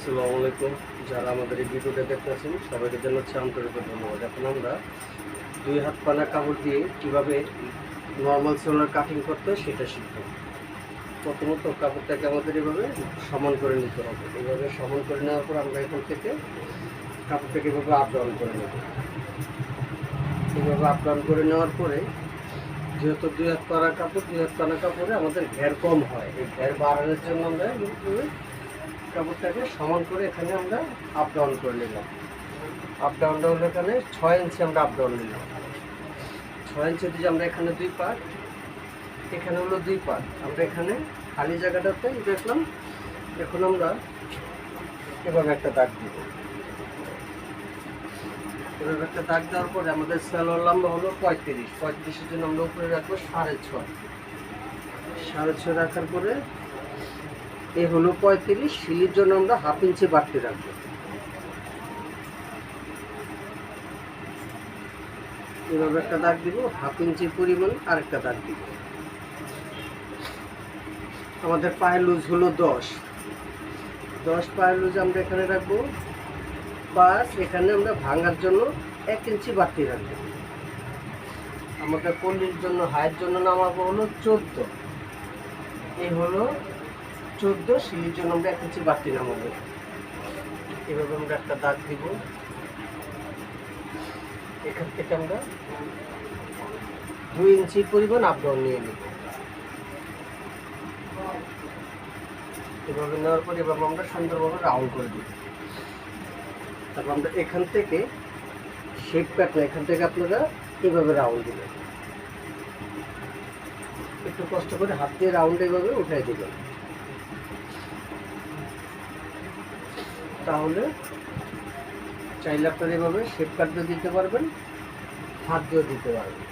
আসসালামু আলাইকুম। যারা আমাদের এই ভিডিওটা দেখতেছেন সবাইকে জানাচ্ছি আন্তরিক ধন্যবাদ। এখন আমরা দুই হাত পানা কাপড় দিয়ে কীভাবে নর্মাল সেলার কাটিং করতে হয় সেটা শিখব। প্রথমত কাপড়টাকে আমাদের এভাবে সমান করে নিতে হবে। এইভাবে সমান করে নেওয়ার পর আমরা এখান থেকে কাপড়টাকে এভাবে আপ ডাউন করে নেব। এইভাবে আপ ডাউন করে নেওয়ার পরে যেহেতু দুই হাত পানা কাপড়ে আমাদের ঘের কম হয়, এই ঘের বাড়ানোর জন্য আমরা কাপড়টাকে সমান করে এখানে আমরা আপ ডাউন করে নিলাম। আপ ডাউনটা হলো এখানে 6 ইঞ্চি আমরা আপ ডাউন নিলাম। 6 ইঞ্চি দিয়ে আমরা এখানে 2 পার্ট, এখানে হলো 2 পার্ট। আমরা এখানে খালি জায়গাটাতে দেখলাম। এখন আমরা এভাবে একটা দাগ দিব। এভাবে একটা দাগ দেওয়ার পরে আমাদের সেলোয়ার লম্বা হলো 35-35-এর জন্য আমরা উপরে রাখবো 6.5। 6.5 রাখার পরে এ হলো 35, শিলির জন্য আমরা 1/2 ইঞ্চি বাড়তি রাখবো। এভাবে একটা দাগ দিব, 1/2 ইঞ্চি পরিমাণ আরেকটা দাগ দিব। আমাদের পায়ের লুজ হলো 10 পায়ের লুজ আমরা এখানে রাখবো 5। এখানে আমরা ভাঙার জন্য 1 ইঞ্চি বাড়তি রাখবো। আমাদের পল্লির জন্য হাইয়ের জন্য নামাবো হলো 14। এই হলো 14, শিলির জন্য আমরা 1 ইঞ্চি বাড়তি নামাবো। এভাবে আমরা একটা দাগ দিব। এখান থেকে আমরা 2 ইঞ্চি পরিমাণ আপ ডাউন নিয়ে নেব। এভাবে নেওয়ার পর এভাবে আমরা সুন্দরভাবে রাউন্ড করে দিব। তারপর আমরা এখান থেকে শেপ কাট না, এখান থেকে আপনারা এভাবে রাউন্ড দিবেন। একটু কষ্ট করে হাত দিয়ে রাউন্ড এভাবে উঠাই দিবেন, তাহলে চাইলে আপনারা এভাবে শেপ কাট দিয়ে দিতে পারবেন, হাত দিয়েও দিতে পারবেন।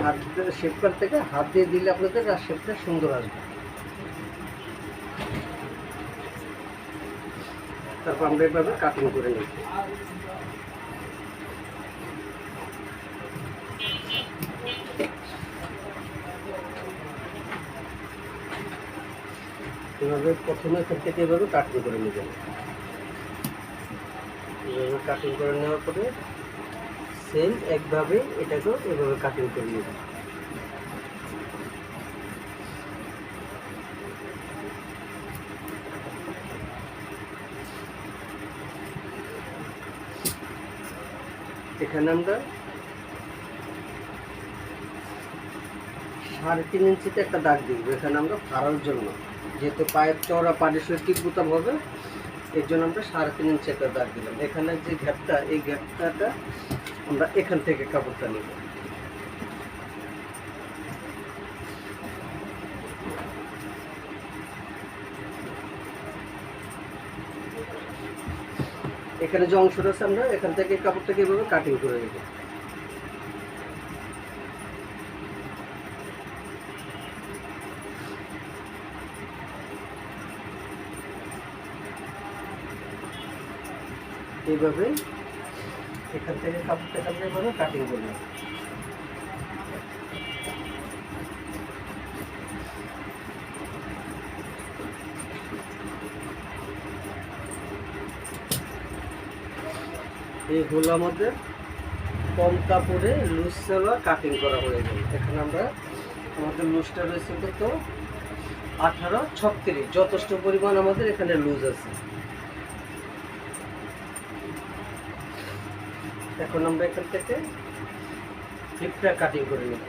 হাত দিয়ে শেপ কাট থেকে হাত দিয়ে দিলে আপনাদের আর শেপটা সুন্দর আসবে। তারপর আমরা এভাবে কাটিং করে নিই। এভাবে প্রথমে এখান থেকে এভাবে কাটিং করে নেবেন। এভাবে কাটিং করে নেওয়ার পরে সেম একভাবে এটাকেও এভাবে কাটিং করে নেবেন। এখানে আমরা 3.5 ইঞ্চিতে একটা দাগ দিব। এখানে আমরা ফাড়ার জন্য, যেহেতু পায়ের চওড়া পাড়ি সহ টিপ বোতাম হবে, এর জন্য আমরা 3.5 ইঞ্চি একটা দাগ দিলাম। এখানে যে গ্যাপটা, এই গ্যাপটাটা আমরা এখান থেকে কাপড়টা নিব। এখানে যে অংশটা আছে আমরা এখান থেকে কাপড়টাকে এভাবে কাটিং করে নেব। এইভাবে এখান থেকে কাপড়টাকে আমরা এভাবে কাটিং করে নেব। এই হলো আমাদের কম কাপড়ে লুজ সেলোয়ার কাটিং করা হয়ে গেল। এখানে আমরা আমাদের লুজটা রয়েছে কত, 18-36, যথেষ্ট পরিমাণ আমাদের এখানে লুজ আছে। এখন আমরা এখান থেকে হিপটা কাটিং করে নেব।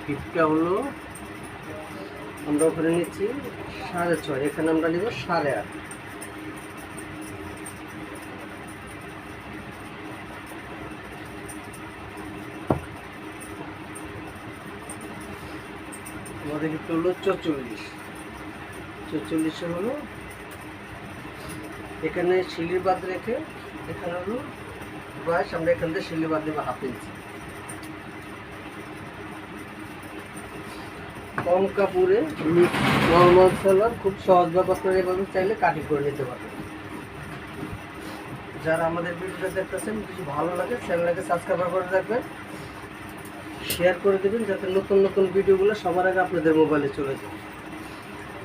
হিপটা হলো আমরা ওখানে নিচ্ছি 6.5, এখানে আমরা নিব 8.5। আমাদের হিপটা হলো 44 হলো। এখানে শিলির বাদ রেখে এখানে হলো 22, আমরা এখান থেকে শিলির বাদ দেবো 1/2 ইঞ্চি। কম কাপড়ে নর্মাল সেলোয়ার খুব সহজভাবে আপনারা এভাবে চাইলে কাটিং করে নিতে পারবেন। যারা আমাদের ভিডিওটা দেখতেছেন যদি ভালো লাগে চ্যানেলটাকে সাবস্ক্রাইব করে রাখবেন, শেয়ার করে দেবেন যাতে নতুন নতুন ভিডিওগুলো সবার আগে আপনাদের মোবাইলে চলে যায়।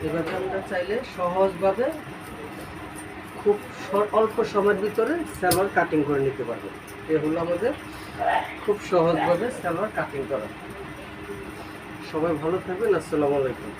এভাবে আমরা চাইলে সহজভাবে খুব অল্প সময়ের ভিতরে সালোয়ার কাটিং করে নিতে পারবেন। এ হলো আমাদের খুব সহজভাবে সালোয়ার কাটিং করা। সবাই ভালো থাকবেন। আসসালামু আলাইকুম।